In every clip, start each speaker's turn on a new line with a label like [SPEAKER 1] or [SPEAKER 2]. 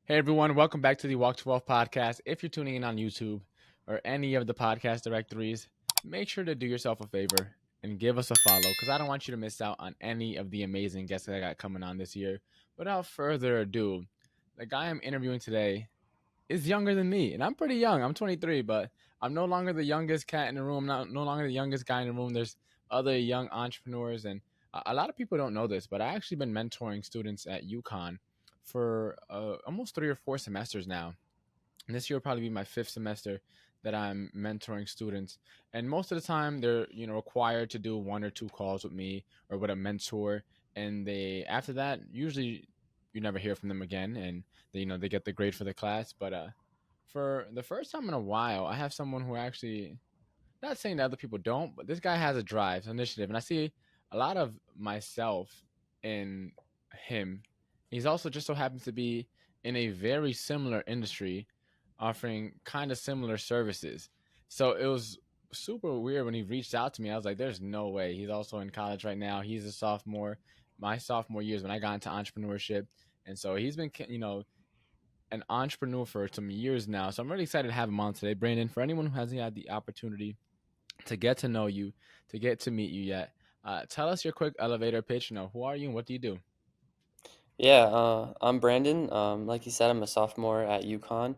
[SPEAKER 1] Hey everyone, welcome back to the Walk 12 podcast. If you're tuning in on YouTube or any of the podcast directories, make sure to do yourself a favor and give us a follow because I don't want you to miss out on any of the amazing guests that I got coming on this year. Without further ado, the guy I'm interviewing today is younger than me, and I'm pretty young. I'm 23, but I'm no longer the youngest cat in the room. I'm not no longer the youngest guy in the room. There's other young entrepreneurs, and a lot of people don't know this, but I actually been mentoring students at UConn for almost 3 or 4 semesters now. And this year will probably be my fifth semester that I'm mentoring students. And most of the time, they're required to do 1 or 2 calls with me or with a mentor. And they after that, usually you never hear from them again, and they get the grade for the class. But for the first time in a while, I have someone who actually, not saying that other people don't, but this guy has a drive, initiative, and I see a lot of myself in him. He's also just so happens to be in a very similar industry, offering kind of similar services. So it was super weird when he reached out to me. I was like, "There's no way." He's also in college right now. He's a sophomore. My sophomore years when I got into entrepreneurship, and so he's been, an entrepreneur for some years now. So I'm really excited to have him on today, Brandon. For anyone who hasn't had the opportunity to get to know you, to get to meet you yet. Tell us your quick elevator pitch. Who are you and what do you do?
[SPEAKER 2] I'm Brandon. Like you said, I'm a sophomore at UConn.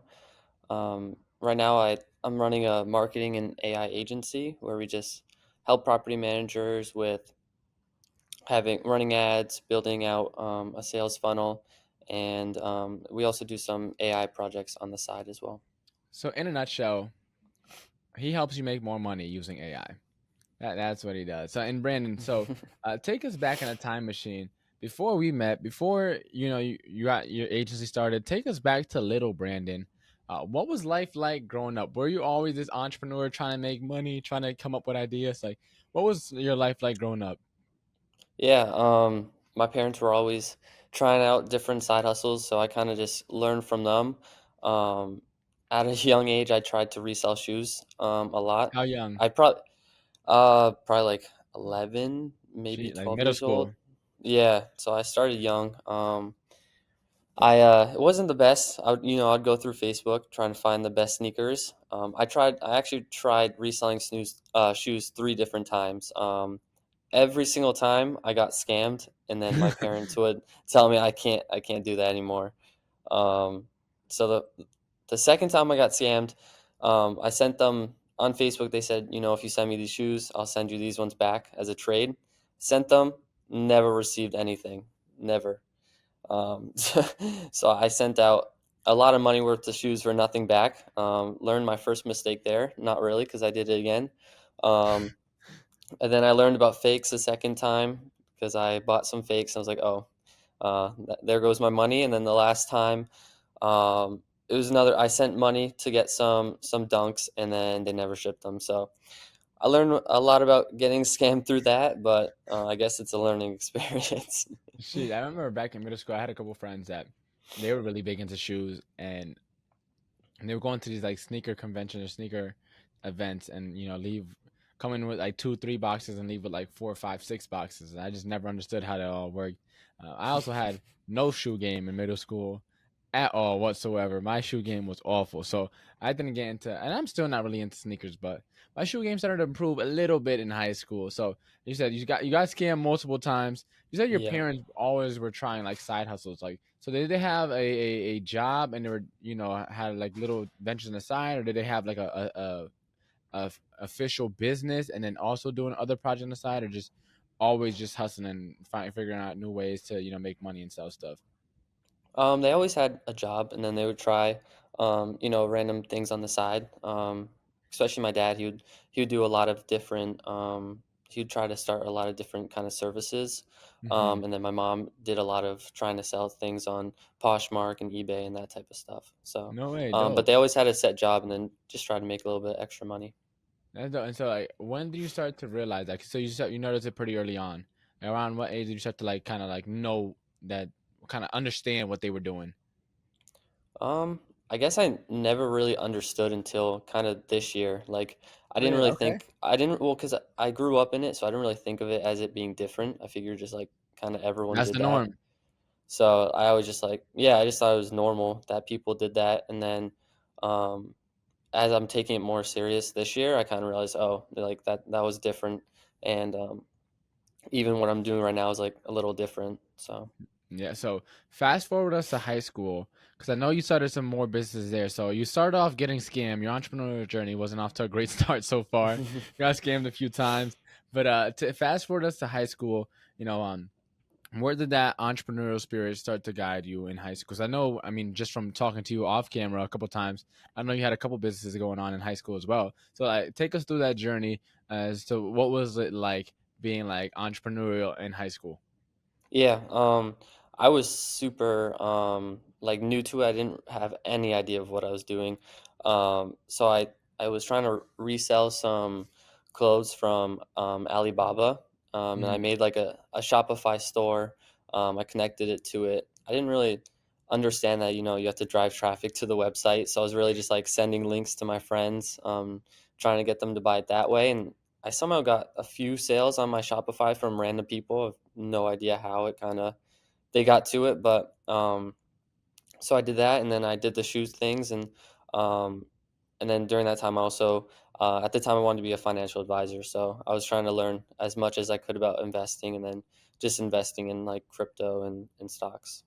[SPEAKER 2] Right now, I'm running a marketing and AI agency where we just help property managers with having running ads, building out a sales funnel, and we also do some AI projects on the side as well.
[SPEAKER 1] So, in a nutshell, he helps you make more money using AI. That's what he does. So, and Brandon, take us back in a time machine. Before we met, before you got your agency started, take us back to little Brandon. What was life like growing up? Were you always this entrepreneur trying to make money, trying to come up with ideas? Like, what was your life like growing up?
[SPEAKER 2] My parents were always trying out different side hustles, so I kind of just learned from them. Um, at a young age, I tried to resell shoes a lot.
[SPEAKER 1] How young?
[SPEAKER 2] I probably like 11, maybe
[SPEAKER 1] Gee, like
[SPEAKER 2] 12
[SPEAKER 1] middle
[SPEAKER 2] years old.
[SPEAKER 1] school.
[SPEAKER 2] Yeah, so I started young. It wasn't the best. I'd go through Facebook trying to find the best sneakers. I actually tried reselling shoes 3 different times. Every single time I got scammed, and then my parents would tell me I can't do that anymore. Um, so the second time I got scammed, I sent them on Facebook. They said, if you send me these shoes, I'll send you these ones back as a trade. Sent them, never received anything, never. So I sent out a lot of money worth of shoes for nothing back. Learned my first mistake there, not really, because I did it again. Um, and then I learned about fakes the second time because I bought some fakes. I was like, oh, there goes my money. And then the last time, it was another. I sent money to get some dunks, and then they never shipped them. So I learned a lot about getting scammed through that, but I guess it's a learning experience.
[SPEAKER 1] Shit, I remember back in middle school, I had a couple friends that they were really big into shoes, and they were going to these like sneaker conventions or sneaker events, and leave come in with like 2, 3 boxes and leave with like 4, 5, 6 boxes. And I just never understood how that all worked. I also had no shoe game in middle school at all whatsoever. My shoe game was awful, so I didn't get into, and I'm still not really into sneakers, but my shoe game started to improve a little bit in high school. So you said you got scammed multiple times. You said your
[SPEAKER 2] Yeah.
[SPEAKER 1] parents always were trying like side hustles. Like, so did they have a job and they were had like little ventures on the side, or did they have like a official business and then also doing other projects on the side, or just always just hustling and figuring out new ways to make money and sell stuff?
[SPEAKER 2] They always had a job, and then they would try, random things on the side. Especially my dad, he would do a lot of different. He'd try to start a lot of different kind of services,
[SPEAKER 1] Hmm.
[SPEAKER 2] and then my mom did a lot of trying to sell things on Poshmark and eBay and that type of stuff. So,
[SPEAKER 1] No way,
[SPEAKER 2] but
[SPEAKER 1] dope.
[SPEAKER 2] they always had a set job, and then just try to make a little bit extra money.
[SPEAKER 1] That's dope. And so, like, when did you start to realize that? So you noticed it pretty early on. Around what age did you start to like kind of like know that, kind of understand what they were doing?
[SPEAKER 2] I guess I never really understood until kind of this year. Like, I
[SPEAKER 1] Oh
[SPEAKER 2] didn't
[SPEAKER 1] yeah,
[SPEAKER 2] really
[SPEAKER 1] okay.
[SPEAKER 2] think, I didn't, well, because I grew up in it, so I didn't really think of it as it being different. I figured just like kind of everyone
[SPEAKER 1] That's
[SPEAKER 2] did
[SPEAKER 1] the
[SPEAKER 2] that.
[SPEAKER 1] norm.
[SPEAKER 2] So I always just like, yeah, I just thought it was normal that people did that. And then um, as I'm taking it more serious this year, I kind of realized, oh, like that was different. And even what I'm doing right now is like a little different. So.
[SPEAKER 1] Yeah. So fast forward us to high school, because I know you started some more businesses there. So you started off getting scammed. Your entrepreneurial journey wasn't off to a great start so far. You got scammed a few times. But to fast forward us to high school, you know, where did that entrepreneurial spirit start to guide you in high school? Because I know, I mean, just from talking to you off camera a couple times, I know you had a couple businesses going on in high school as well. So, take us through that journey as to what was it like being like entrepreneurial in high school.
[SPEAKER 2] Yeah, I was super like new to it. I didn't have any idea of what I was doing. So I was trying to resell some clothes from Alibaba, and I
[SPEAKER 1] Hmm.
[SPEAKER 2] made like a Shopify store. I connected it to it. I didn't really understand that, you have to drive traffic to the website. So I was really just like sending links to my friends, trying to get them to buy it that way. And I somehow got a few sales on my Shopify from random people. I've no idea how it kind of they got to it, but so I did that, and then I did the shoes things, um, and then during that time, I also at the time I wanted to be a financial advisor, so I was trying to learn as much as I could about investing, and then just investing in like crypto and stocks.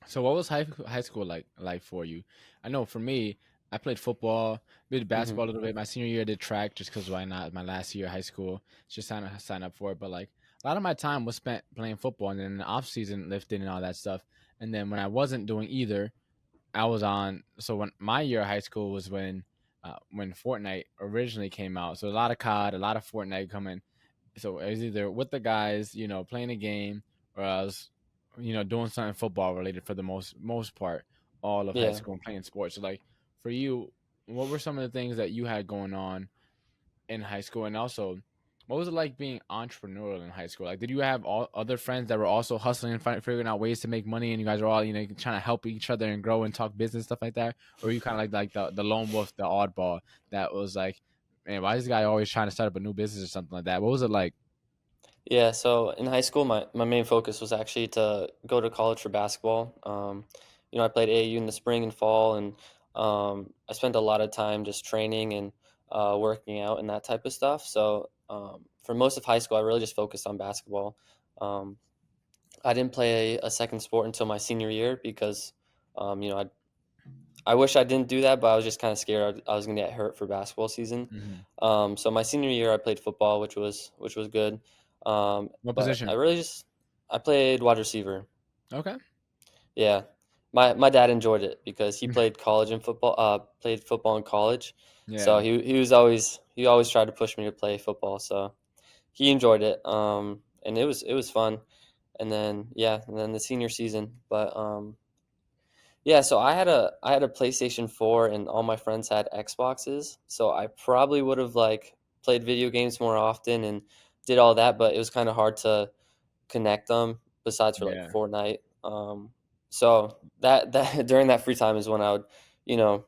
[SPEAKER 1] So, what was high school like for you? I know for me, I played football, did
[SPEAKER 2] Hmm.
[SPEAKER 1] basketball a little bit. My senior year, I did track just because why not? My last year of high school, just sign up for it. But like a lot of my time was spent playing football, and then in the off season, lifting and all that stuff. And then when I wasn't doing either, I was on. So when my year of high school was when Fortnite originally came out. So a lot of COD, a lot of Fortnite coming. So I was either with the guys, playing a game, or I was, doing something football related for the most part, all of high
[SPEAKER 2] Yeah.
[SPEAKER 1] school and playing sports. So like for you, what were some of the things that you had going on in high school, and also what was it like being entrepreneurial in high school? Like, did you have all other friends that were also hustling and figuring out ways to make money, and you guys were all trying to help each other and grow and talk business stuff like that, or were you kind of like the lone wolf, the oddball that was like, man, why is this guy always trying to start up a new business or something like that? What was it like?
[SPEAKER 2] Yeah, so in high school, my main focus was actually to go to college for basketball. I played AAU in the spring and fall, and I spent a lot of time just training and working out and that type of stuff. So for most of high school, I really just focused on basketball. Um, I didn't play a second sport until my senior year because, I wish I didn't do that, but I was just kind of scared I was going to get hurt for basketball season.
[SPEAKER 1] Hmm.
[SPEAKER 2] So my senior year, I played football, which was good.
[SPEAKER 1] What
[SPEAKER 2] But
[SPEAKER 1] position?
[SPEAKER 2] I played wide receiver.
[SPEAKER 1] Okay.
[SPEAKER 2] Yeah, my dad enjoyed it because he played college and football. Played football in college, so
[SPEAKER 1] Yeah.
[SPEAKER 2] he always tried to push me to play football. So he enjoyed it. And it was fun. And then the senior season, but yeah, so I had a PlayStation 4 and all my friends had Xboxes. So I probably would have like played video games more often and did all that, but it was kind of hard to connect them besides for like
[SPEAKER 1] Yeah.
[SPEAKER 2] Fortnite. So that during that free time is when I would, you know,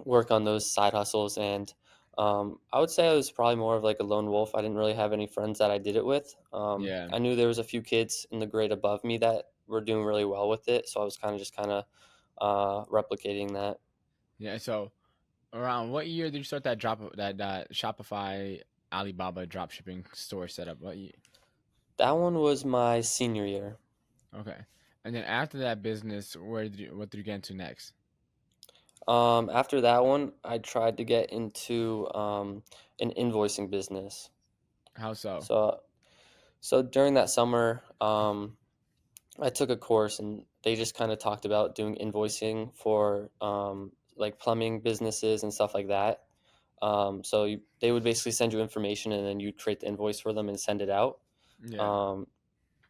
[SPEAKER 2] work on those side hustles. And I would say I was probably more of like a lone wolf. I didn't really have any friends that I did it with.
[SPEAKER 1] Yeah.
[SPEAKER 2] I knew there was a few kids in the grade above me that were doing really well with it, so I was kind of replicating that.
[SPEAKER 1] Yeah. So around what year did you start that Shopify Alibaba drop shipping store setup? What year?
[SPEAKER 2] That one was my senior year.
[SPEAKER 1] Okay. And then after that business, what did you get into next?
[SPEAKER 2] After that one, I tried to get into an invoicing business.
[SPEAKER 1] How so?
[SPEAKER 2] So, so during that summer, I took a course and they just kind of talked about doing invoicing for like plumbing businesses and stuff like that. They would basically send you information and then you'd create the invoice for them and send it out.
[SPEAKER 1] Yeah.
[SPEAKER 2] Um,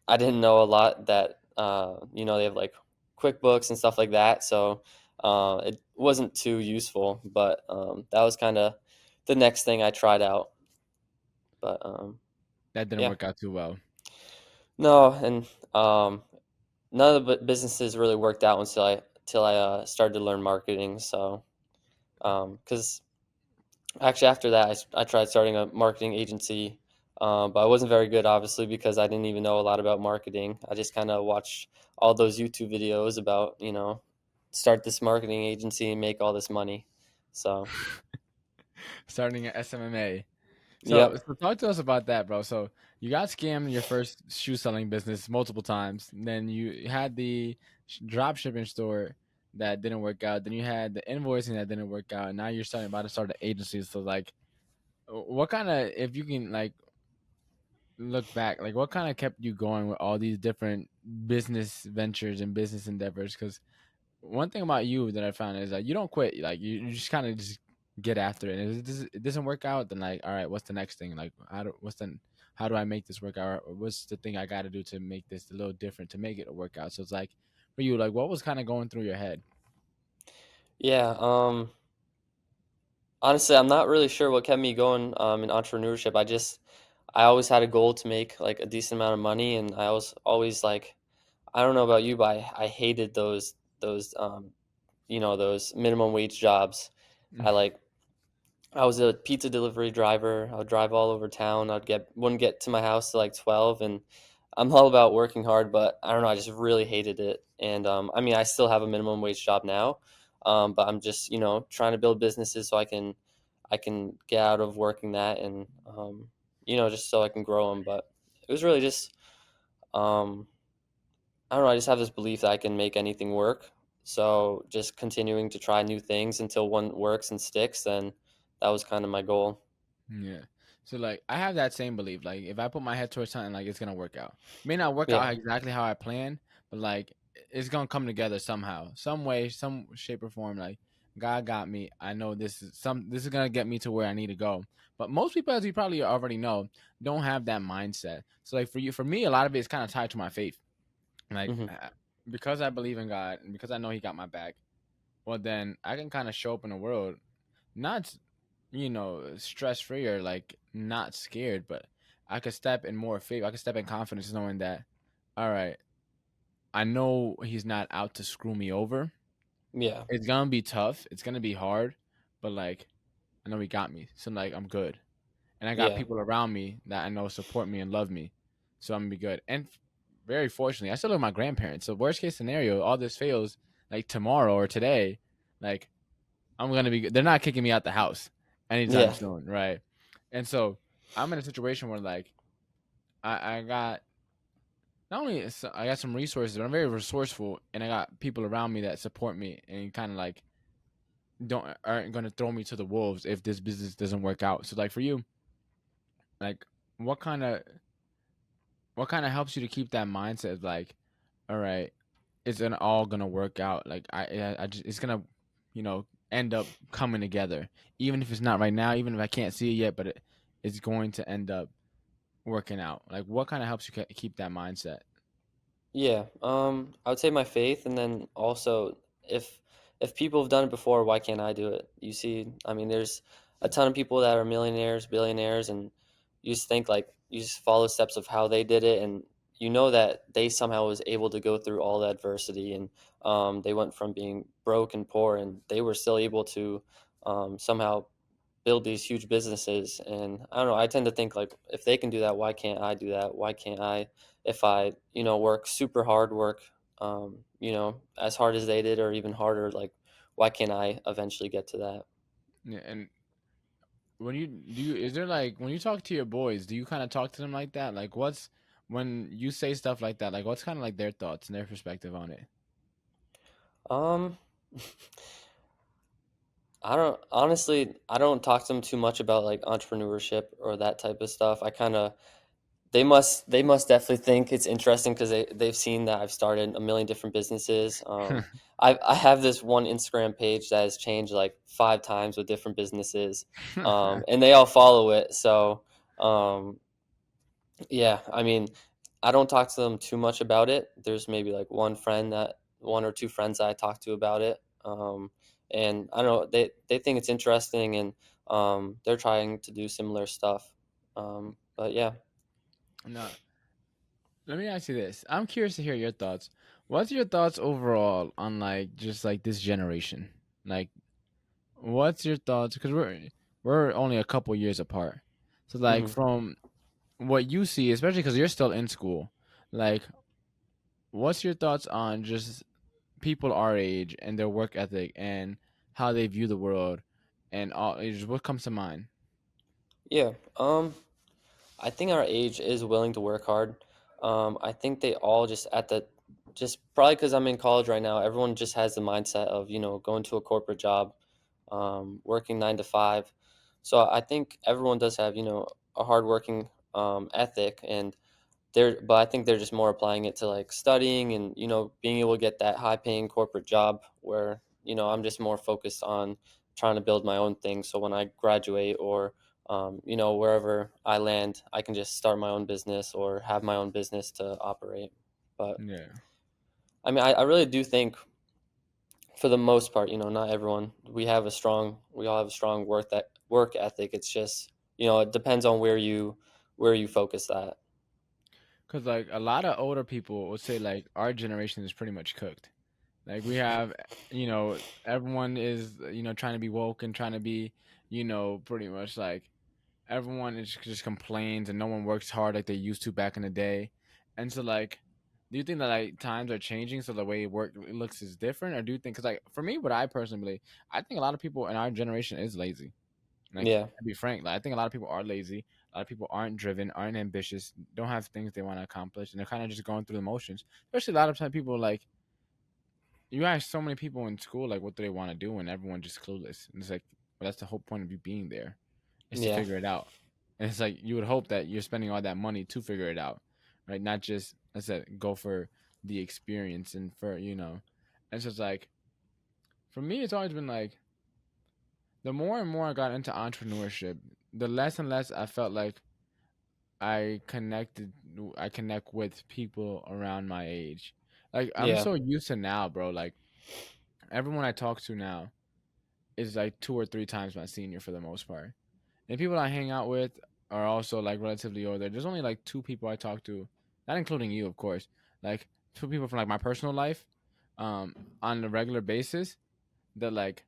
[SPEAKER 2] I didn't know a lot that they have like QuickBooks and stuff like that, so it wasn't too useful. But that was kind of the next thing I tried out. But
[SPEAKER 1] That didn't
[SPEAKER 2] yeah,
[SPEAKER 1] work out too well.
[SPEAKER 2] no, and none of the businesses really worked out until I started to learn marketing. So because actually after that I tried starting a marketing agency But I wasn't very good, obviously, because I didn't even know a lot about marketing. I just kind of watched all those YouTube videos about, start this marketing agency and make all this money. So,
[SPEAKER 1] Starting at SMMA. So,
[SPEAKER 2] yep.
[SPEAKER 1] so talk to us about that, bro. So you got scammed in your first shoe selling business multiple times. And then you had the drop shipping store that didn't work out. Then you had the invoicing that didn't work out. And now you're starting about to start an agency. So like, what kind of, if you can like look back, like what kind of kept you going with all these different business ventures and business endeavors? Because one thing about you that I found is that you don't quit. Like you just kind of just get after it. And if it doesn't work out, then like, all right, what's the next thing? Like, how do I make this work out? Or what's the thing I got to do to make this a little different to make it a workout? So it's like for you, like, what was kind of going through your head?
[SPEAKER 2] Yeah. Honestly, I'm not really sure what kept me going in entrepreneurship. I always had a goal to make like a decent amount of money, and I was always like, I don't know about you, but I hated those minimum wage jobs. I like I was a pizza delivery driver. I would drive all over town. Wouldn't get to my house till like 12, and I'm all about working hard, but I don't know, I just really hated it. And I mean, I still have a minimum wage job now, but I'm just trying to build businesses so I can get out of working that, and just so I can grow them. But it was really just um, I don't know. I just have this belief that I can make anything work. So just continuing to try new things until one works and sticks, then that was kind of my goal.
[SPEAKER 1] Yeah. So like I have that same belief. Like if I put my head towards something, like it's gonna work out. May not work
[SPEAKER 2] Yeah.
[SPEAKER 1] out exactly how I plan, but like it's gonna come together somehow, some way, some shape or form. Like God got me. I know this is gonna get me to where I need to go. But most people, as you probably already know, don't have that mindset. So like for me, a lot of it is kind of tied to my faith. Like
[SPEAKER 2] Hmm.
[SPEAKER 1] because I believe in God and because I know He got my back. Well, then I can kind of show up in the world, not stress free or like not scared, but I could step in more faith. I could step in confidence knowing that, all right, I know he's not out to screw me over.
[SPEAKER 2] Yeah.
[SPEAKER 1] It's gonna be tough. It's gonna be hard, but like I know he got me. So like I'm good. And I got
[SPEAKER 2] Yeah.
[SPEAKER 1] people around me that I know support me and love me. So I'm gonna be good. And very fortunately, I still live with my grandparents. So worst case scenario, all this fails like tomorrow or today, like I'm gonna be good. They're not kicking me out the house anytime
[SPEAKER 2] Yeah.
[SPEAKER 1] soon, right? And so I'm in a situation where like I got not only I got some resources, but I'm very resourceful, and I got people around me that support me and kind of like don't aren't gonna throw me to the wolves if this business doesn't work out. So like for you, like what kind of what kind of helps you to keep that mindset of like, all right, it's all gonna work out. Like I just it's gonna, end up coming together, even if it's not right now, even if I can't see it yet, but it's going to end up working out. Like what kind of helps you keep that mindset?
[SPEAKER 2] Yeah. I would say my faith, and then also if people have done it before, why can't I do it? You see, I mean, there's a ton of people that are millionaires, billionaires, and you just think like you just follow steps of how they did it, and you know that they somehow was able to go through all the adversity, and they went from being broke and poor, and they were still able to somehow build these huge businesses. And I don't know, I tend to think like if they can do that, why can't I do that? Why can't I, if I work super hard, work as hard as they did or even harder, like why can't I eventually get to that?
[SPEAKER 1] Yeah, and when you do you is there like when you talk to your boys, do you kind of talk to them like that? Like what's when you say stuff like that, like what's kind of like their thoughts and their perspective on it?
[SPEAKER 2] um I don't honestly, I don't talk to them too much about like entrepreneurship or that type of stuff. I kind of they must definitely think it's interesting because they've seen that I've started a million different businesses. I have this one Instagram page that has changed like 5 times with different businesses, and they all follow it. So yeah, I mean, I don't talk to them too much about it. There's maybe like one or two friends that I talk to about it, and I don't know, they think it's interesting, and they're trying to do similar stuff. But yeah.
[SPEAKER 1] No, let me ask you this. I'm curious to hear your thoughts. What's your thoughts overall on like just like this generation? Like, what's your thoughts? Because we're only a couple years apart. So like
[SPEAKER 2] Hmm.
[SPEAKER 1] from what you see, especially because you're still in school, like, what's your thoughts on just people our age and their work ethic and how they view the world and all? Just what comes to mind?
[SPEAKER 2] Yeah. I think our age is willing to work hard. I think they all just at the just probably because I'm in college right now, everyone just has the mindset of, going to a corporate job, working 9 to 5. So I think everyone does have, a hardworking ethic, and but I think they're just more applying it to like studying and, being able to get that high paying corporate job where, I'm just more focused on trying to build my own thing. So when I graduate or, wherever I land, I can just start my own business or have my own business to operate. But
[SPEAKER 1] Yeah,
[SPEAKER 2] I mean, I really do think for the most part, not everyone, we all have a strong work ethic. It's just, it depends on where you focus that.
[SPEAKER 1] because like a lot of older people would say like our generation is pretty much cooked. Like we have, everyone is, trying to be woke and trying to be, pretty much like everyone is just complains and no one works hard like they used to back in the day. And so like, do you think that like times are changing so the way work looks is different, or do you think? Because like for me, what I personally believe, I think a lot of people in our generation is lazy. Like,
[SPEAKER 2] Yeah.
[SPEAKER 1] to be frank, like, I think a lot of people are lazy. A lot of people aren't driven, aren't ambitious, don't have things they want to accomplish, and they're kind of just going through the motions. Especially a lot of time people like you ask so many people in school like what do they want to do, and everyone's just clueless. And it's like, well, that's the whole point of you being there, is to
[SPEAKER 2] Yeah.
[SPEAKER 1] figure it out. And it's like you would hope that you're spending all that money to figure it out, right? Not just, as I said, go for the experience and for And so it's like for me, it's always been like the more and more I got into entrepreneurship, the less and less I felt like I connected I connect with people around my age. Like I'm
[SPEAKER 2] Yeah.
[SPEAKER 1] so used to now, bro. Like everyone I talk to now is like two or three times my senior for the most part. And people I hang out with are also like relatively older. There's only like two people I talk to, not including you, of course. Like two people from like my personal life, um, on a regular basis that like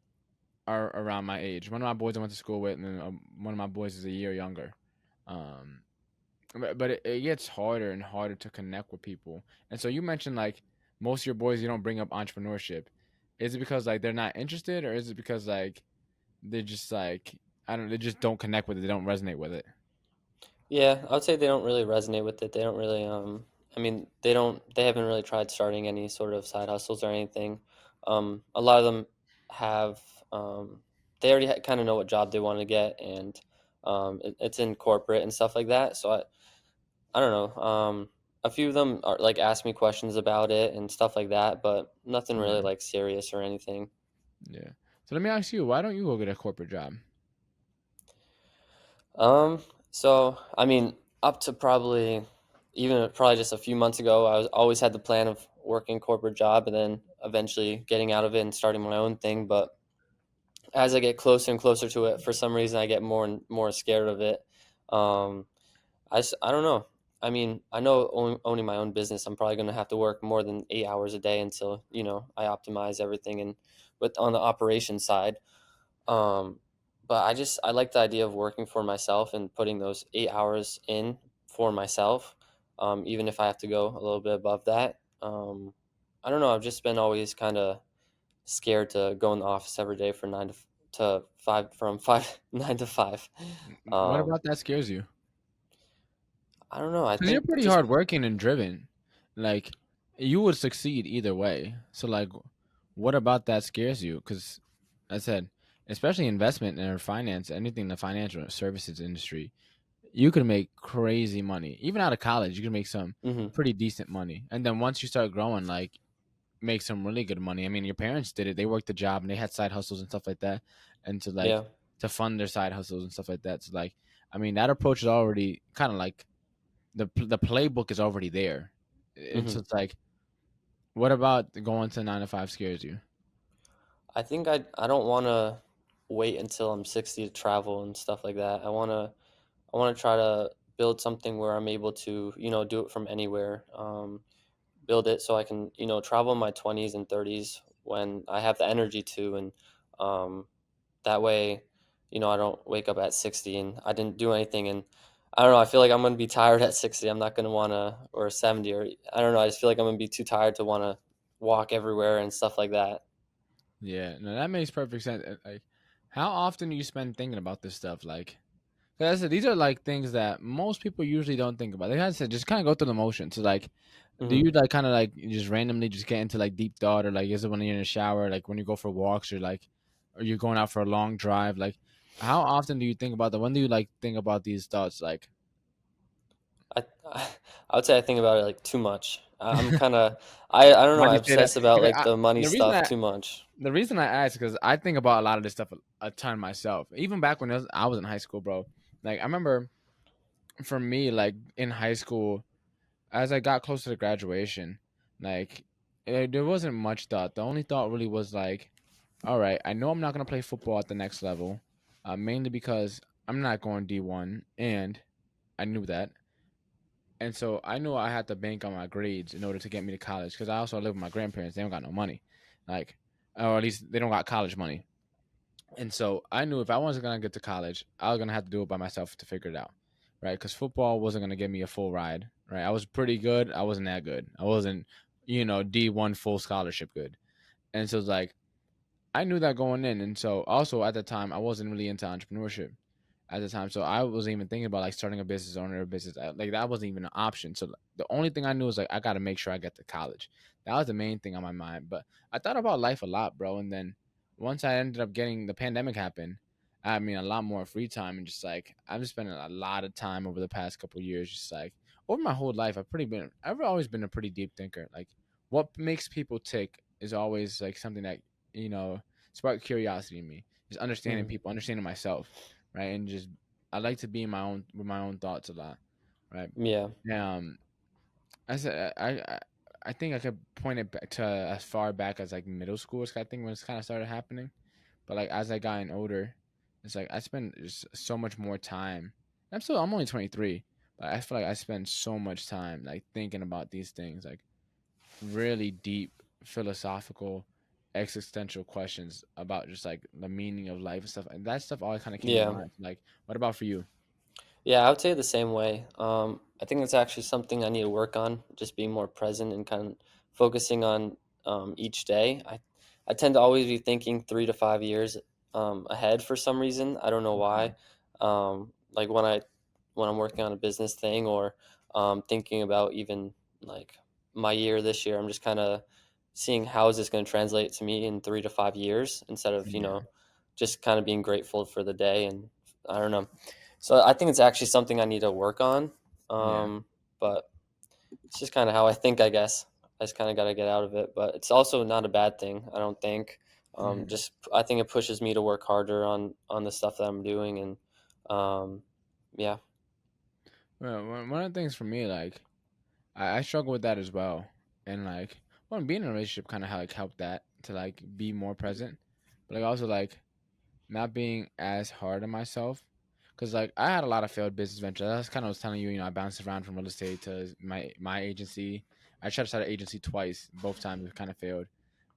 [SPEAKER 1] are around my age. One of my boys I went to school with, and then one of my boys is a year younger. Um, but it gets harder and harder to connect with people. And so you mentioned like most of your boys you don't bring up entrepreneurship. Is it because like they're not interested, or is it because like they're just like I don't they just don't connect with it, they don't resonate with it?
[SPEAKER 2] Yeah, I would say they don't really resonate with it. They don't really, I mean, they haven't really tried starting any sort of side hustles or anything. A lot of them have, um, they already kind of know what job they want to get, and it's in corporate and stuff like that. So I don't know. A few of them are like ask me questions about it and stuff like that, but nothing really
[SPEAKER 1] Yeah,
[SPEAKER 2] like serious or anything.
[SPEAKER 1] yeah. So let me ask you, why don't you go get a corporate job?
[SPEAKER 2] Um, so I mean, up to probably just a few months ago, I was always had the plan of working corporate job and then eventually getting out of it and starting my own thing. But as I get closer and closer to it, for some reason, I get more and more scared of it. Um, I don't know. I mean, I know owning my own business, I'm probably going to have to work more than 8 hours a day until I optimize everything and with on the operation side. Um, but I like the idea of working for myself and putting those 8 hours in for myself, even if I have to go a little bit above that. I don't know. I've just been always kind of scared to go in the office every day for 9 to 5, from five 9 to 5.
[SPEAKER 1] What
[SPEAKER 2] Um,
[SPEAKER 1] about that scares you?
[SPEAKER 2] I don't know. I
[SPEAKER 1] Because you're
[SPEAKER 2] think
[SPEAKER 1] pretty
[SPEAKER 2] just
[SPEAKER 1] hardworking and driven. Like you would succeed either way. So like, what about that scares you? Because I said, especially investment or finance, anything in the financial services industry, you can make crazy money. Even out of college, you can make some
[SPEAKER 2] hmm
[SPEAKER 1] pretty decent money. And then once you start growing, like make some really good money. I mean, your parents did it. They worked a job and they had side hustles and stuff like that, and
[SPEAKER 2] yeah.
[SPEAKER 1] to fund their side hustles and stuff like that. So like, I mean, that approach is already kind of like the playbook is already there. And
[SPEAKER 2] hmm
[SPEAKER 1] so it's like, what about going to 9 to 5 scares you?
[SPEAKER 2] I think I don't want to wait until I'm 60 to travel and stuff like that. I want to try to build something where I'm able to, do it from anywhere. Build it so I can, travel in my 20s and 30s when I have the energy to, and um, that way, I don't wake up at 60 and I didn't do anything, and I don't know. I feel like I'm gonna be tired at 60. I'm not gonna wanna, or 70, or I don't know. I just feel like I'm gonna be too tired to wanna walk everywhere and stuff like that.
[SPEAKER 1] Yeah, no, that makes perfect sense. Like, how often do you spend thinking about this stuff? Like, 'cause I said, these are like things that most people usually don't think about. Like I said, just kind of go through the motions. So, like, do
[SPEAKER 2] Hmm.
[SPEAKER 1] you like kind of like just randomly just get into like deep thought, or like is it when you're in the shower, like when you go for walks, or like, or you're going out for a long drive? Like, how often do you think about that? When do you like think about these thoughts? Like,
[SPEAKER 2] I I would say I think about it like too much. I'm kind of I don't know.
[SPEAKER 1] why do
[SPEAKER 2] I
[SPEAKER 1] you say that?
[SPEAKER 2] obsess about
[SPEAKER 1] 'Cause
[SPEAKER 2] like the money
[SPEAKER 1] the reason
[SPEAKER 2] stuff
[SPEAKER 1] I
[SPEAKER 2] too much.
[SPEAKER 1] the reason I ask is because I think about a lot of this stuff a ton myself. Even back when I was in high school, bro. Like I remember for me, like in high school, as I got closer to graduation, like there wasn't much thought. The only thought really was like, all right, I know I'm not gonna play football at the next level, mainly because I'm not going D1, and I knew that, and so I knew I had to bank on my grades in order to get me to college. Because I also live with my grandparents; they don't got no money, like, or at least they don't got college money. And so I knew if I wasn't gonna get to college, I was gonna have to do it by myself to figure it out, right? Because football wasn't gonna give me a full ride, right? I was pretty good. I wasn't that good. I wasn't, D1 full scholarship good. And so it's like I knew that going in. And so also at the time, I wasn't really into entrepreneurship at the time. So I wasn't even thinking about like starting a business, owner a business. Like that wasn't even an option. So the only thing I knew was like I got to make sure I get to college. That was the main thing on my mind. But I thought about life a lot, bro. And then once I ended up getting the pandemic happen, I mean a lot more free time and just like I've been spending a lot of time over the past couple of years, just like over my whole life. I've always been a pretty deep thinker. Like what makes people tick is always like something that you know sparked curiosity in me. Just understanding
[SPEAKER 2] Hmm.
[SPEAKER 1] people, understanding myself, right? And just I like to be in my own with my own thoughts a lot, right?
[SPEAKER 2] Yeah.
[SPEAKER 1] Um, I said I think I could point it back to as far back as like middle school. I think when it's kind of started happening. But like as I gotten older, it's like I spend just so much more time. I'm only 23, but I feel like I spend so much time like thinking about these things, like really deep philosophical existential questions about just like the meaning of life and stuff. And that stuff all kind of came to
[SPEAKER 2] Yeah.
[SPEAKER 1] mind. Like, what about for you?
[SPEAKER 2] Yeah, I would say the same way. I think it's actually something I need to work on, just being more present and kind of focusing on each day. I tend to always be thinking 3 to 5 years ahead for some reason. I don't know
[SPEAKER 1] Okay.
[SPEAKER 2] why. Like when I'm working on a business thing or thinking about even like my year this year, I'm just kind of seeing how is this going to translate to me in 3 to 5 years instead of
[SPEAKER 1] Yeah.
[SPEAKER 2] just kind of being grateful for the day and I don't know. So I think it's actually something I need to work on.
[SPEAKER 1] Yeah.
[SPEAKER 2] But it's just kind of how I think, I guess. I just kind of got to get out of it. But it's also not a bad thing, I don't think.
[SPEAKER 1] Hmm.
[SPEAKER 2] Just I think it pushes me to work harder on the stuff that I'm doing, and um, yeah,
[SPEAKER 1] Well, one of the things for me, like, I struggle with that as well. And, like, well, being in a relationship kind of like helped that to, like, be more present. But, like, also, like, not being as hard on myself. Because, like, I had a lot of failed business ventures. That's kind of was telling you, I bounced around from real estate to my agency. I tried to start an agency twice. Both times it kind of failed.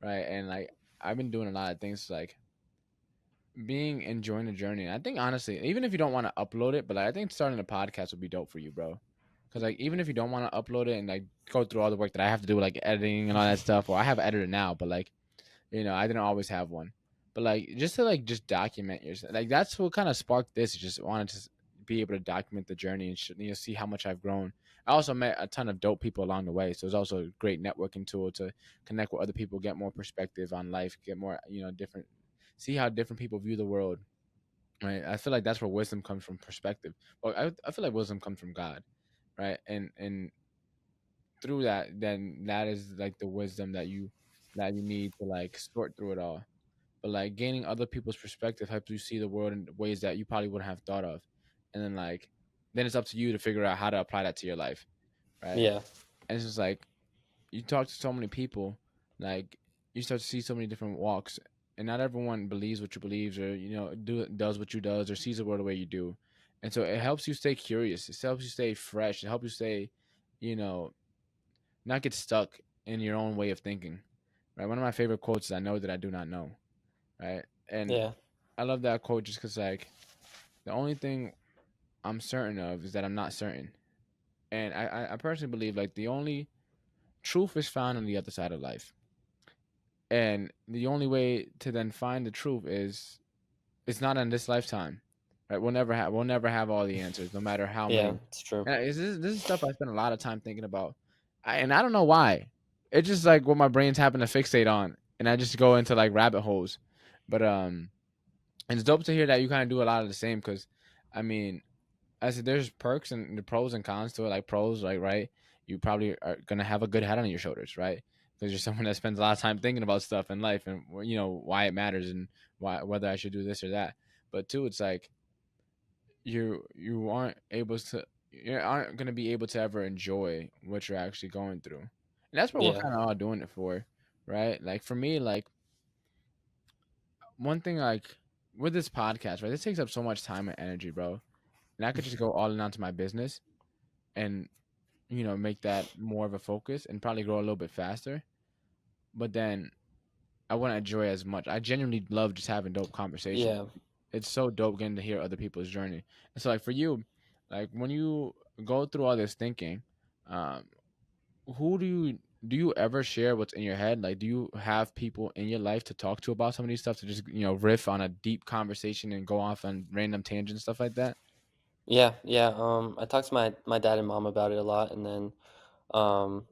[SPEAKER 1] Right. And, like, I've been doing a lot of things, like, being enjoying the journey. And I think honestly, even if you don't want to upload it, but like I think starting a podcast would be dope for you, bro. Because like even if you don't want to upload it and like go through all the work that I have to do, like editing and all that stuff, or I have an editor now, but like I didn't always have one. But like just to like just document yourself, like that's what kind of sparked this. Just wanted to be able to document the journey and see how much I've grown. I also met a ton of dope people along the way, so it's also a great networking tool to connect with other people, get more perspective on life, get more different, see how different people view the world. Right, I feel like that's where wisdom comes from, perspective. Well, I feel like wisdom comes from God, right? And through that, then that is like the wisdom that you need to like sort through it all. But like gaining other people's perspective helps you see the world in ways that you probably wouldn't have thought of, and then it's up to you to figure out how to apply that to your life, right?
[SPEAKER 2] yeah,
[SPEAKER 1] And it's just like you talk to so many people, like you start to see so many different walks, and not everyone believes what you believes, or does what you does, or sees the world the way you do, and so it helps you stay curious. It helps you stay fresh. It helps you stay, you know, not get stuck in your own way of thinking. Right. One of my favorite quotes is, "I know that I do not know." Right, and
[SPEAKER 2] yeah,
[SPEAKER 1] I love that quote just because like the only thing. I'm certain of is that I'm not certain. And I personally believe like the only truth is found on the other side of life. And the only way to then find the truth is it's not in this lifetime. Right? We'll never have all the answers, no matter how
[SPEAKER 2] Yeah,
[SPEAKER 1] many.
[SPEAKER 2] it's true.
[SPEAKER 1] And this is stuff I spend a lot of time thinking about. And I don't know why. It's just like what my brain's happen to fixate on. And I just go into like rabbit holes. But and it's dope to hear that you kind of do a lot of the same because I mean, I said there's perks and the pros and cons to it. Like pros, like right, you probably are gonna have a good head on your shoulders, right? Because you're someone that spends a lot of time thinking about stuff in life and why it matters and why whether I should do this or that. But two, it's like you aren't gonna be able to ever enjoy what you're actually going through, and that's what we're
[SPEAKER 2] Yeah.
[SPEAKER 1] kind of all doing it for, right? Like for me, like one thing like with this podcast, right? This takes up so much time and energy, bro. And I could just go all in onto my business and make that more of a focus and probably grow a little bit faster. But then I wouldn't enjoy as much. I genuinely love just having dope conversations.
[SPEAKER 2] Yeah.
[SPEAKER 1] It's so dope getting to hear other people's journey. And so like for you, like when you go through all this thinking, um, who do you ever share what's in your head? Like do you have people in your life to talk to about some of these stuff to just, riff on a deep conversation and go off on random tangents and stuff like that?
[SPEAKER 2] Yeah, yeah. I talked to my dad and mom about it a lot, and then um,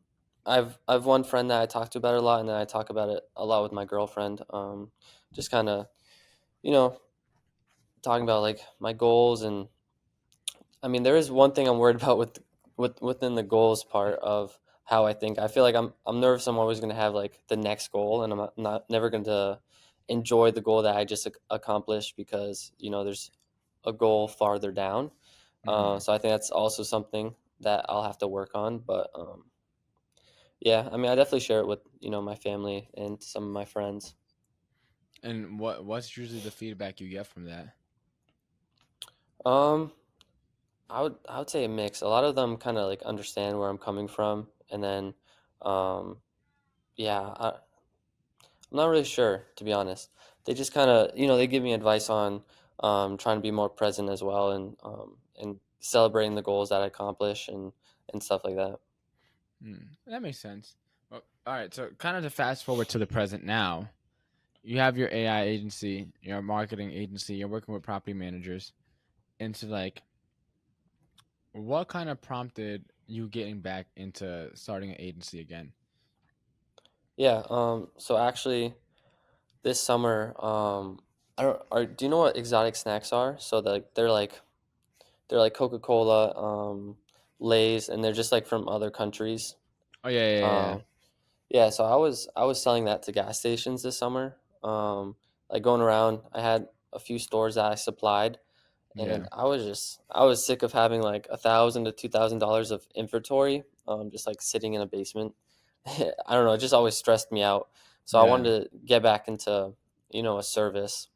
[SPEAKER 2] I've one friend that I talk to about it a lot, and then I talk about it a lot with my girlfriend. Just kind of, you know, talking about like my goals, and I mean, there is one thing I'm worried about within the goals part of how I think. I feel like I'm nervous. I'm always going to have like the next goal, and I'm not never going to enjoy the goal that I just accomplished because there's a goal farther down.
[SPEAKER 1] Hmm.
[SPEAKER 2] So I think that's also something that I'll have to work on. But yeah, I mean, I definitely share it with my family and some of my friends.
[SPEAKER 1] And what's usually the feedback you get from that?
[SPEAKER 2] Um, I would say a mix. A lot of them kind of like understand where I'm coming from, and then um, yeah, I'm not really sure to be honest. They just kind of they give me advice on trying to be more present as well, and celebrating the goals that I accomplish and stuff like that.
[SPEAKER 1] That makes sense. Well, all right, so kind of to fast forward to the present now, you have your AI agency, your marketing agency, you're working with property managers. Into like, what kind of prompted you getting back into starting an agency again?
[SPEAKER 2] Yeah. So actually, this summer, I don't. Do you know what exotic snacks are? So they're like Coca Cola, Lay's, and they're just like from other countries.
[SPEAKER 1] Oh yeah, yeah, yeah,
[SPEAKER 2] Um, yeah. So I was selling that to gas stations this summer. Like going around, I had a few stores that I supplied,
[SPEAKER 1] yeah,
[SPEAKER 2] and I was sick of having like $1,000 to $2,000 of inventory, just like sitting in a basement. I don't know, it just always stressed me out. So I
[SPEAKER 1] yeah,
[SPEAKER 2] wanted to get back into a service,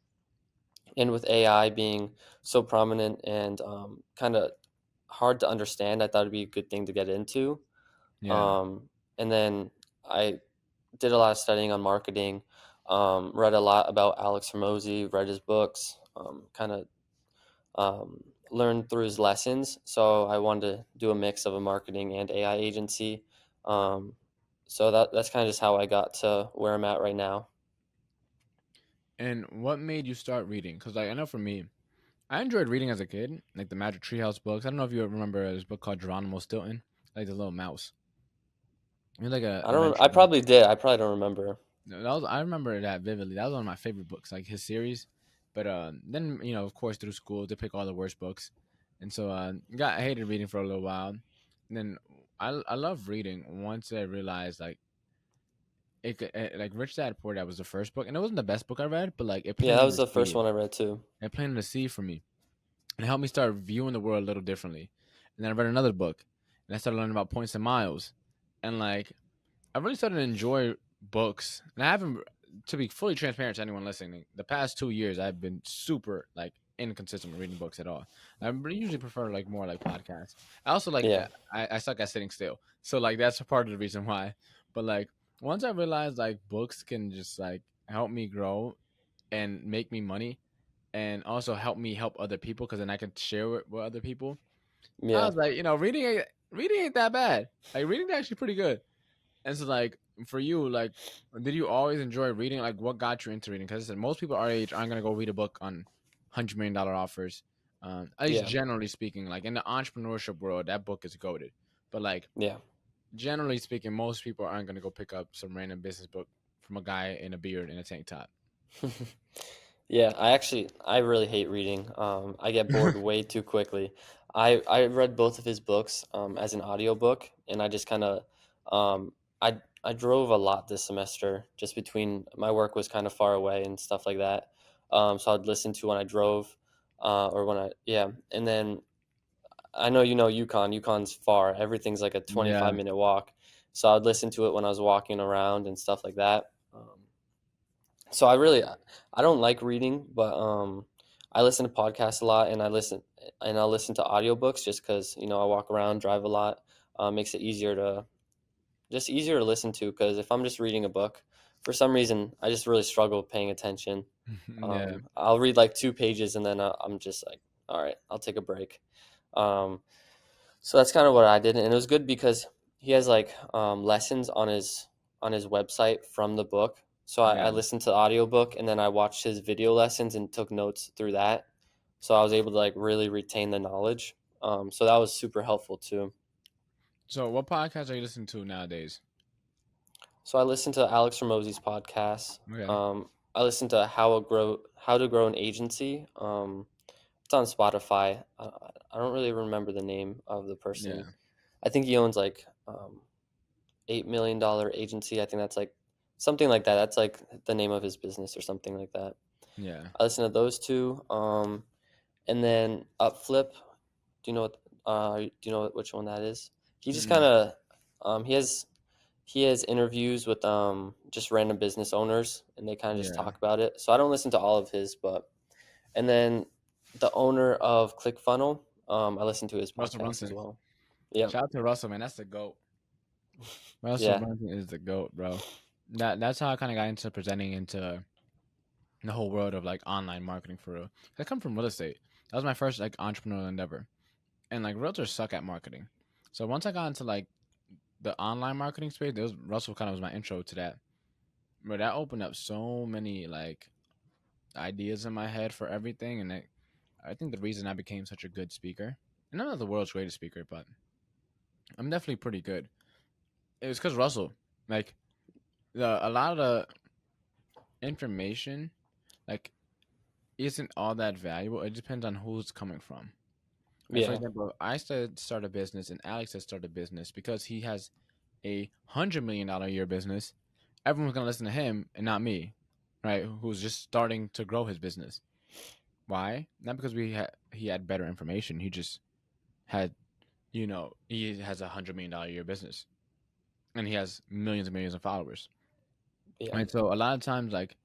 [SPEAKER 2] and with AI being so prominent and kind of hard to understand, I thought it'd be a good thing to get into.
[SPEAKER 1] yeah,
[SPEAKER 2] Um, and then I did a lot of studying on marketing, read a lot about Alex Hormozi, read his books, kind of learned through his lessons. So I wanted to do a mix of a marketing and AI agency. Um, so that's kind of just how I got to where I'm at right now.
[SPEAKER 1] yeah. And what made you start reading? Because like I know for me, I enjoyed reading as a kid, like the Magic Treehouse books. I don't know if you remember this book called Geronimo Stilton, like the little mouse. It was like a
[SPEAKER 2] I don't.
[SPEAKER 1] adventure
[SPEAKER 2] I
[SPEAKER 1] book.
[SPEAKER 2] probably did. I probably don't remember.
[SPEAKER 1] No, that was I remember that vividly. That was one of my favorite books, like his series. But then of course, through school, they pick all the worst books, and so I hated reading for a little while. And then I love reading once I realized like like Rich Dad Poor Dad was the first book, and it wasn't the best book I read, but like it
[SPEAKER 2] Yeah, that
[SPEAKER 1] planted
[SPEAKER 2] was
[SPEAKER 1] the
[SPEAKER 2] the first
[SPEAKER 1] seed.
[SPEAKER 2] one I read too.
[SPEAKER 1] It planted a seed for me, and it helped me start viewing the world a little differently. And then I read another book, and I started learning about points and miles, and like I really started to enjoy books, and I haven't, to be fully transparent to anyone listening, the past 2 years I've been super like inconsistent with reading books at all. Usually prefer like more like podcasts. I also like
[SPEAKER 2] Yeah,
[SPEAKER 1] I suck at sitting still, so like that's a part of the reason why. But like once I realized like books can just like help me grow and make me money, and also help me help other people because then I can share it with other people. I
[SPEAKER 2] Yeah.
[SPEAKER 1] was like, reading ain't that bad. Like reading actually pretty good. And so like for you, like did you always enjoy reading? Like what got you into reading? Because most people our age aren't gonna go read a book on $100 million offers. At least
[SPEAKER 2] Yeah.
[SPEAKER 1] generally speaking, like in the entrepreneurship world, that book is goaded. But like
[SPEAKER 2] Yeah.
[SPEAKER 1] generally speaking, most people aren't gonna go pick up some random business book from a guy in a beard and a tank top.
[SPEAKER 2] Yeah, I really hate reading. I get bored way too quickly. I read both of his books as an audiobook, and I just kind of I drove a lot this semester just between my work was kind of far away and stuff like that. So I'd listen to when I drove or when I yeah, and then I know you know UConn. UConn's far. Everything's like a
[SPEAKER 1] Yeah.
[SPEAKER 2] 25-minute walk. So I'd listen to it when I was walking around and stuff like that. So I don't like reading, but I listen to podcasts a lot, and I'll listen to audiobooks just because I walk around, drive a lot. Makes it easier to listen to because if I'm just reading a book, for some reason I just really struggle paying attention.
[SPEAKER 1] Yeah.
[SPEAKER 2] I'll read like 2 pages and then I'm just like, all right, I'll take a break. Um, so that's kind of what I did, and it was good because he has like lessons on his website from the book. So I
[SPEAKER 1] Yeah.
[SPEAKER 2] listened to the audiobook and then I watched his video lessons and took notes through that. So I was able to like really retain the knowledge. So that was super helpful too.
[SPEAKER 1] So what podcasts are you listening to nowadays?
[SPEAKER 2] So I listened to Alex Hormozi's podcast.
[SPEAKER 1] Okay.
[SPEAKER 2] I listened to How to Grow an Agency. It's on Spotify. I don't really remember the name of the person.
[SPEAKER 1] Yeah.
[SPEAKER 2] I think he owns like $8 million agency. I think that's like something like that. That's like the name of his business or something like that.
[SPEAKER 1] Yeah.
[SPEAKER 2] I listen to those two. And then Upflip. Do you know which one that is? He just kind
[SPEAKER 1] Mm-mm.
[SPEAKER 2] of he has interviews with just random business owners, and they kind of just
[SPEAKER 1] Yeah.
[SPEAKER 2] talk about it. So I don't listen to all of his, but and then the owner of ClickFunnel, I listen to his
[SPEAKER 1] Russell
[SPEAKER 2] podcast as
[SPEAKER 1] Brunson.
[SPEAKER 2] well. Yep.
[SPEAKER 1] Shout out to Russell, man. That's the goat. Russell
[SPEAKER 2] Yeah.
[SPEAKER 1] Brunson is the goat, bro. That's how I kind of got into presenting into the whole world of like online marketing for real. I come from real estate. That was my first like entrepreneurial endeavor, and like realtors suck at marketing. So once I got into like the online marketing space, there was Russell kind of was my intro to that. But that opened up so many like ideas in my head for everything, and I think the reason I became such a good speaker, and I'm not the world's greatest speaker, but I'm definitely pretty good. It was because Russell, like a lot of the information, like isn't all that valuable. It depends on who's coming from. Like for
[SPEAKER 2] Yeah.
[SPEAKER 1] example, I start a business, and Alex has started a business because he has $100 million a year business. Everyone's gonna listen to him and not me, right? Who's just starting to grow his business. Why? Not because he had better information. He just had he has $100 million a year business, and he has millions and millions of followers.
[SPEAKER 2] Yeah.
[SPEAKER 1] Right. So a lot of times, like,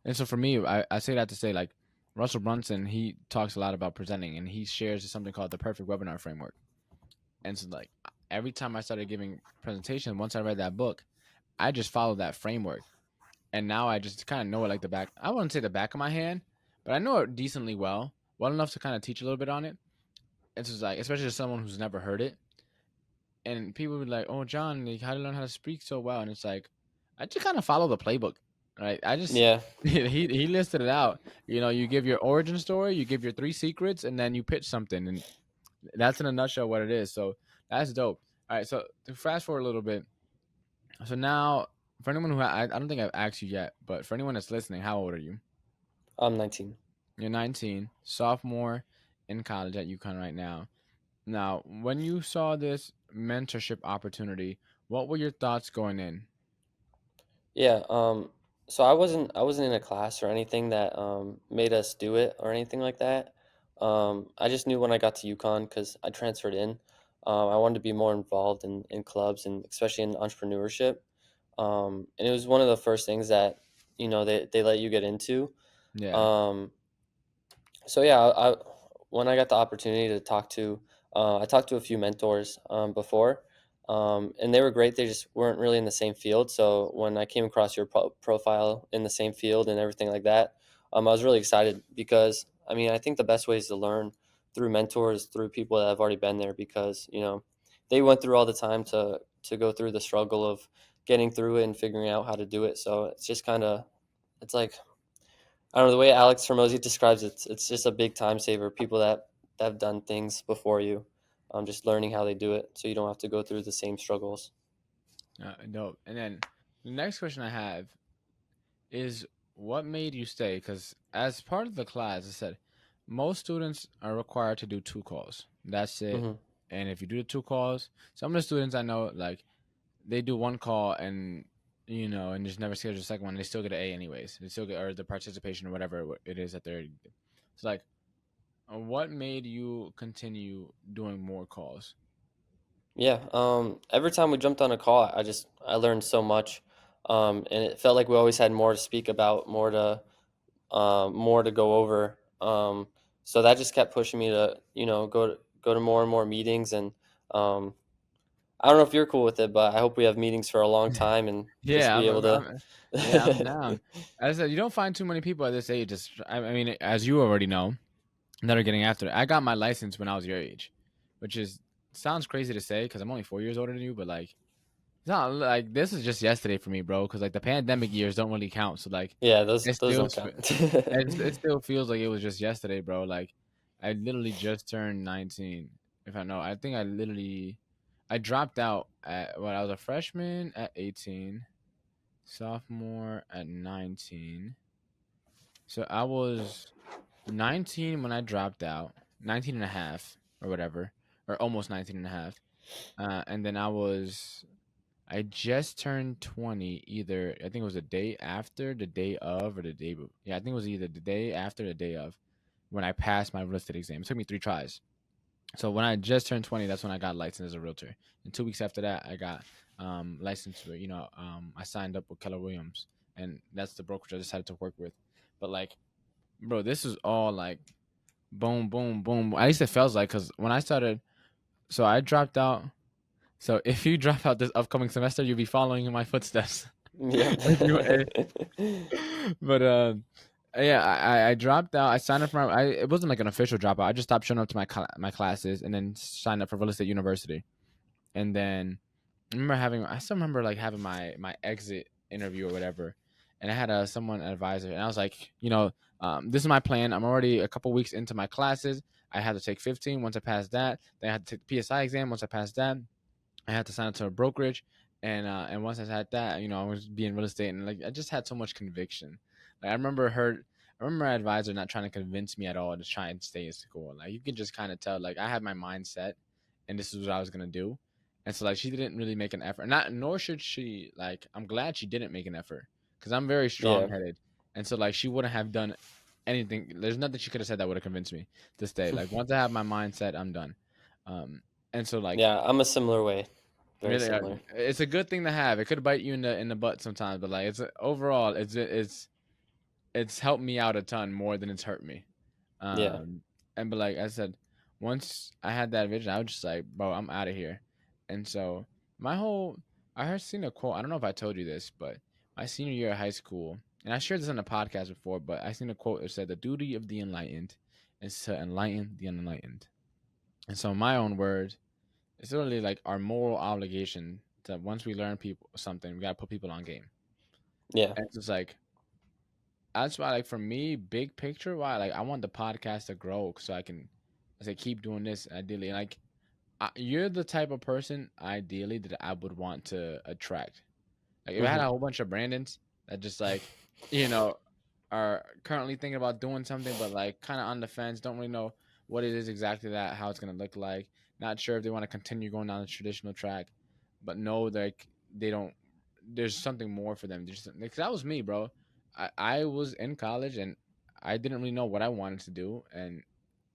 [SPEAKER 1] and so for me, I say that to say like Russell Brunson, he talks a lot about presenting, and he shares something called the perfect webinar framework. And so like every time I started giving presentation, once I read that book, I just followed that framework, and now I just kind of know it like the back. I wouldn't say the back of my hand, but I know it decently well enough to kind of teach a little bit on it. It's just like, especially to someone who's never heard it, and people would be like, "Oh, John, like, how to learn how to speak so well?" And it's like, I just kind of follow the playbook, right? I just
[SPEAKER 2] Yeah.
[SPEAKER 1] he listed it out. You give your origin story, you give your three secrets, and then you pitch something, and that's in a nutshell what it is. So that's dope. All right, so to fast forward a little bit, so now for anyone who I don't think I've asked you yet, but for anyone that's listening, how old are you?
[SPEAKER 2] I'm 19.
[SPEAKER 1] You're 19, sophomore in college at UConn right now. Now, when you saw this mentorship opportunity, what were your thoughts going in?
[SPEAKER 2] Yeah. So I wasn't in a class or anything that made us do it or anything like that. I just knew when I got to UConn because I transferred in. I wanted to be more involved in clubs and especially in entrepreneurship. And it was one of the first things that they let you get into.
[SPEAKER 1] Yeah,
[SPEAKER 2] Um, so yeah, when I got the opportunity to I talked to a few mentors before, and they were great. They just weren't really in the same field. So when I came across your profile in the same field and everything like that, I was really excited because I mean, I think the best way is to learn through mentors, through people that have already been there, because they went through all the time to go through the struggle of getting through it and figuring out how to do it. So it's just kind of, it's like, I don't know, the way Alex Hormozi describes it, it's just a big time saver. People that have done things before you, just learning how they do it, so you don't have to go through the same struggles.
[SPEAKER 1] Dope. And then the next question I have is, what made you stay? Because as part of the class, I said most students are required to do 2 calls. That's it.
[SPEAKER 2] Hmm.
[SPEAKER 1] And if you do the 2 calls, some of the students I know, like, they do 1 call and and just never schedule a second one. They still get an A anyways. They still get, or the participation or whatever it is that they're. It's like, what made you continue doing more calls?
[SPEAKER 2] Yeah. Every time we jumped on a call, I learned so much, and it felt like we always had more to speak about, more to go over. So that just kept pushing me to go to more and more meetings, and um, I don't know if you're cool with it, but I hope we have meetings for a long time and just
[SPEAKER 1] Yeah,
[SPEAKER 2] be able to.
[SPEAKER 1] yeah, I'm down. As I said, you don't find too many people at this age. Just, I mean, as you already know, that are getting after it. I got my license when I was your age, which is sounds crazy to say because I'm only 4 years older than you, but like, it's not like this is just yesterday for me, bro. Because like the pandemic years don't really count. So like,
[SPEAKER 2] Yeah, those
[SPEAKER 1] it
[SPEAKER 2] those
[SPEAKER 1] still
[SPEAKER 2] don't count.
[SPEAKER 1] it still feels like it was just yesterday, bro. Like, I literally just turned 19. If I know, I think I dropped out at when I was a freshman at 18, sophomore at 19. So I was 19 when I dropped out, 19 and a half or whatever, or almost 19 and a half. And then I just turned 20 either, I think it was the day after, the day of, or the day, yeah, I think it was either the day after, the day of when I passed my real estate exam. It took me 3 tries. So when I just turned 20, that's when I got licensed as a realtor. And 2 weeks after that, I got licensed for, I signed up with Keller Williams. And that's the brokerage I decided to work with. But like, bro, this is all like boom, boom, boom. At least it feels like, because when I started, so I dropped out. So if you drop out this upcoming semester, you'll be following in my footsteps.
[SPEAKER 2] Yep.
[SPEAKER 1] If you- but yeah, I dropped out. I signed up for it wasn't like an official dropout. I just stopped showing up to my classes and then signed up for Real Estate University. And then I still remember like having my exit interview or whatever, and I had someone advisor, and I was like, this is my plan. I'm already a couple weeks into my classes. I had to take 15. Once I passed that, then I had to take the PSI exam. Once I passed that, I had to sign up to a brokerage, and once I had that, I was being real estate, and like I just had so much conviction. Like I remember my advisor not trying to convince me at all to try and stay in school. Like you can just kind of tell, like I had my mindset, and this is what I was gonna do, and so like she didn't really make an effort. Not nor should she. Like I'm glad she didn't make an effort because I'm very strong
[SPEAKER 2] Yeah.
[SPEAKER 1] headed, and so like she wouldn't have done anything. There's nothing she could have said that would have convinced me to stay. Like once I have my mindset, I'm done. Um, and so like
[SPEAKER 2] Yeah, I'm a similar way. Very
[SPEAKER 1] really,
[SPEAKER 2] similar.
[SPEAKER 1] it's a good thing to have. It could bite you in the butt sometimes, but like overall, it's helped me out a ton more than it's hurt me.
[SPEAKER 2] Yeah.
[SPEAKER 1] Um, and but like I said, once I had that vision, I was just like, bro, I'm out of here. And so my whole, I heard seen a quote. I don't know if I told you this, but my senior year of high school, and I shared this on the podcast before, but I seen a quote that said, "The duty of the enlightened is to enlighten the unenlightened." And so, in my own words, it's really like our moral obligation to once we learn people something, we gotta put people on game.
[SPEAKER 2] Yeah.
[SPEAKER 1] And it's just like that's why, like for me, big picture, why like I want the podcast to grow so I can, I say, keep doing this ideally. Like you're the type of person ideally that I would want to attract. Like if I had
[SPEAKER 2] Hmm.
[SPEAKER 1] a whole bunch of Brandons that just like, you know, are currently thinking about doing something, but like kind of on the fence, don't really know what it is exactly that how it's gonna look like. Not sure if they want to continue going down the traditional track, but know like they don't. There's something more for them. There's because that was me, bro. I was in college and I didn't really know what I wanted to do, and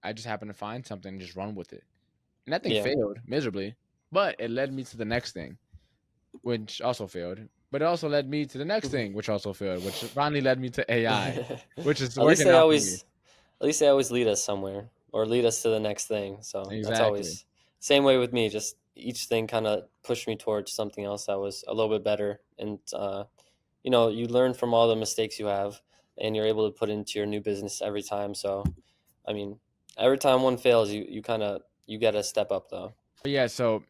[SPEAKER 1] I just happened to find something and just run with it. And that thing
[SPEAKER 2] Yeah.
[SPEAKER 1] failed miserably, but it led me to the next thing, which also failed. But it also led me to the next thing, which also failed, which finally led me to AI, which is
[SPEAKER 2] At least
[SPEAKER 1] working
[SPEAKER 2] they
[SPEAKER 1] out for me.
[SPEAKER 2] always, at least they always lead us somewhere or lead us to the next thing. So that's
[SPEAKER 1] Exactly.
[SPEAKER 2] always same way with me. Just each thing kind of pushed me towards something else that was a little bit better. And you learn from all the mistakes you have, and you're able to put into your new business every time. So I mean, every time one fails, you kind of you get to step up though.
[SPEAKER 1] But yeah, so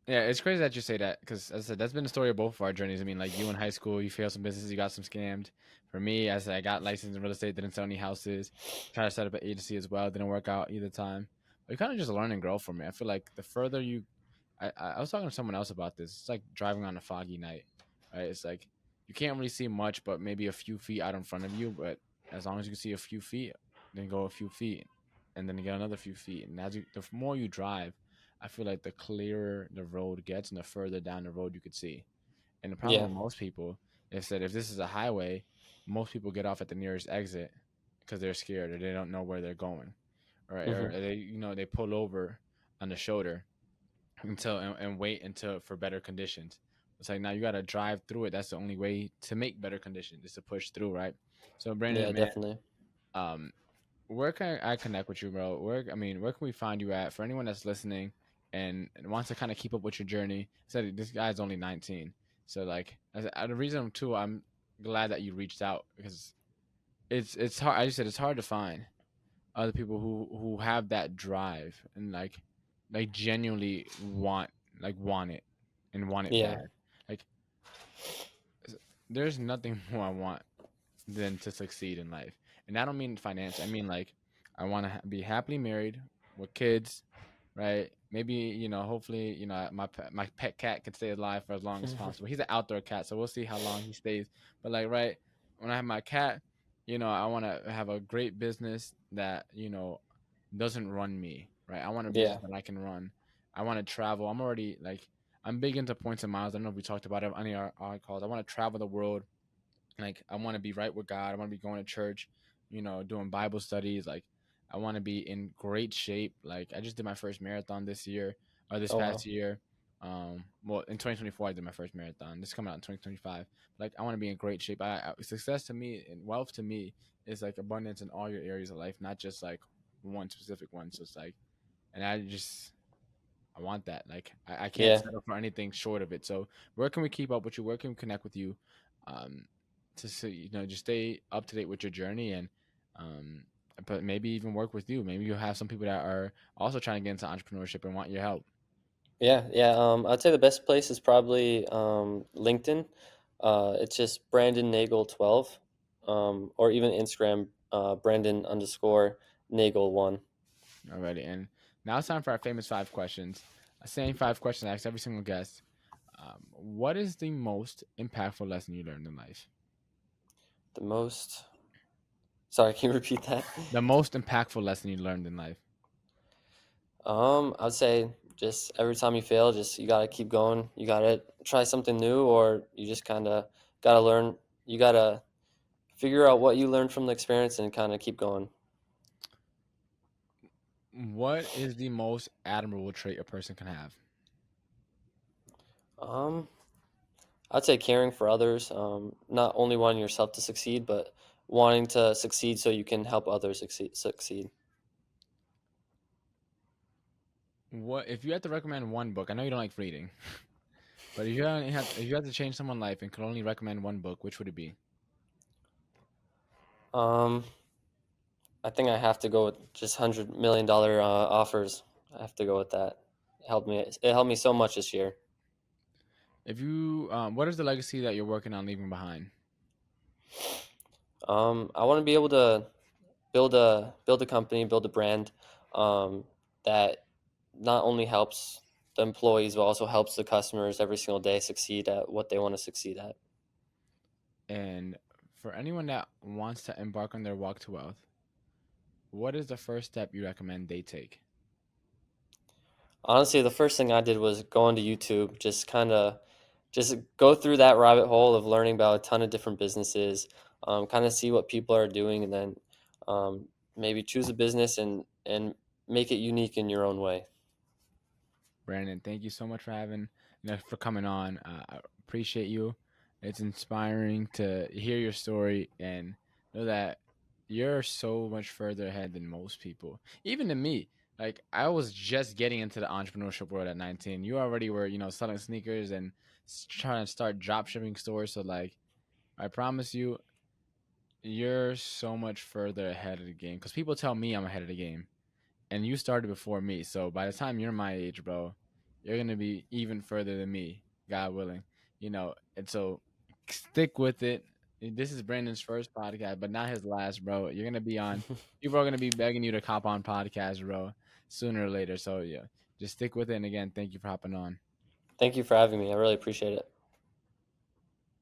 [SPEAKER 1] yeah, it's crazy that you say that because, as I said, that's been the story of both of our journeys. I mean, like you in high school, you failed some businesses, you got some scammed. For me, as I got licensed in real estate, didn't sell any houses. Tried to set up an agency as well, didn't work out either time. But you kind of just learn and grow from it. I feel like the further you, I was talking to someone else about this. It's like driving on a foggy night, right? It's like you can't really see much, but maybe a few feet out in front of you. But as long as you can see a few feet, then go a few feet, and then you get another few feet. And the more you drive, I feel like the clearer the road gets and the further down the road you could see. And the problem
[SPEAKER 2] Yeah.
[SPEAKER 1] with most people is that if this is a highway, most people get off at the nearest exit because they're scared or they don't know where they're going, right? Or
[SPEAKER 2] Hmm.
[SPEAKER 1] they, they pull over on the shoulder until and wait until for better conditions. It's like now you got to drive through it. That's the only way to make better conditions is to push through, right? So
[SPEAKER 2] Yeah,
[SPEAKER 1] Brandon, man,
[SPEAKER 2] definitely.
[SPEAKER 1] um, where can I connect with you, bro? Where can we find you at? For anyone that's listening and wants to kind of keep up with your journey, said this guy's only 19, so like the reason too, I'm glad that you reached out because it's hard. I just said it's hard to find other people who have that drive and like genuinely want it and want it
[SPEAKER 2] Yeah.
[SPEAKER 1] bad. Like there's nothing more I want than to succeed in life. And I don't mean financial. I mean like I want to be happily married with kids, right? Maybe hopefully my pet cat could stay alive for as long as possible. He's an outdoor cat, so we'll see how long he stays. But like right when I have my cat, I want to have a great business that doesn't run me, right? I want a business
[SPEAKER 2] Yeah.
[SPEAKER 1] that I can run. I want to travel. I'm already like I'm big into points and miles. I don't know if we talked about it on any of our calls. I want to travel the world. Like I want to be right with God. I want to be going to church, doing Bible studies. Like I want to be in great shape. Like I just did my first marathon this year or this
[SPEAKER 2] Oh wow.
[SPEAKER 1] past year. Well, in 2024 I did my first marathon. This is coming out in 2025. Like I want to be in great shape. Success to me and wealth to me is like abundance in all your areas of life, not just like one specific one. So it's like, and I want that. Like I can't
[SPEAKER 2] Yeah.
[SPEAKER 1] settle for anything short of it. So where can we keep up with you? Where can we connect with you? Um, to see, just stay up to date with your journey and um, but maybe even work with you. Maybe you'll have some people that are also trying to get into entrepreneurship and want your help.
[SPEAKER 2] Yeah. Yeah. I'd say the best place is probably LinkedIn. It's just Brandon Nagel 12, or even Instagram, Brandon underscore Nagel 1.
[SPEAKER 1] Already. And now it's time for our famous 5 questions. Same 5 questions I ask every single guest. What is the most impactful lesson you learned in life?
[SPEAKER 2] The most. Sorry, can you repeat that?
[SPEAKER 1] The most impactful lesson you learned in life.
[SPEAKER 2] I'd say just every time you fail, just you gotta keep going. You gotta try something new, or you just kind of gotta learn. You gotta figure out what you learned from the experience and kind of keep going.
[SPEAKER 1] What is the most admirable trait a person can have?
[SPEAKER 2] Um, I'd say caring for others, not only wanting yourself to succeed, but wanting to succeed so you can help others succeed.
[SPEAKER 1] What if you had to recommend one book? I know you don't like reading, but if you had to change someone's life and could only recommend one book, which would it be?
[SPEAKER 2] Um, I think I have to go with just $100 million offers. I have to go with that. It helped me so much this year.
[SPEAKER 1] If you, what is the legacy that you're working on leaving behind?
[SPEAKER 2] I want to be able to build a company, build a brand, that not only helps the employees but also helps the customers every single day succeed at what they want to succeed at.
[SPEAKER 1] And for anyone that wants to embark on their walk to wealth, what is the first step you recommend they take?
[SPEAKER 2] Honestly, the first thing I did was go onto YouTube, just go through that rabbit hole of learning about a ton of different businesses, kind of see what people are doing, and then um, maybe choose a business and make it unique in your own way.
[SPEAKER 1] Brandon, thank you so much for for coming on. I appreciate you. It's inspiring to hear your story and know that you're so much further ahead than most people. Even to me, like I was just getting into the entrepreneurship world at 19. You already were, selling sneakers and trying to start drop shipping stores. So like, I promise you, you're so much further ahead of the game because people tell me I'm ahead of the game, and you started before me. So by the time you're my age, bro, you're gonna be even further than me, God willing. And so stick with it. This is Brandon's first podcast, but not his last, bro. You're gonna be on. People are gonna be begging you to cop on podcast, bro, sooner or later. So yeah, just stick with it. And again, thank you for hopping on.
[SPEAKER 2] Thank you for having me. I really appreciate it.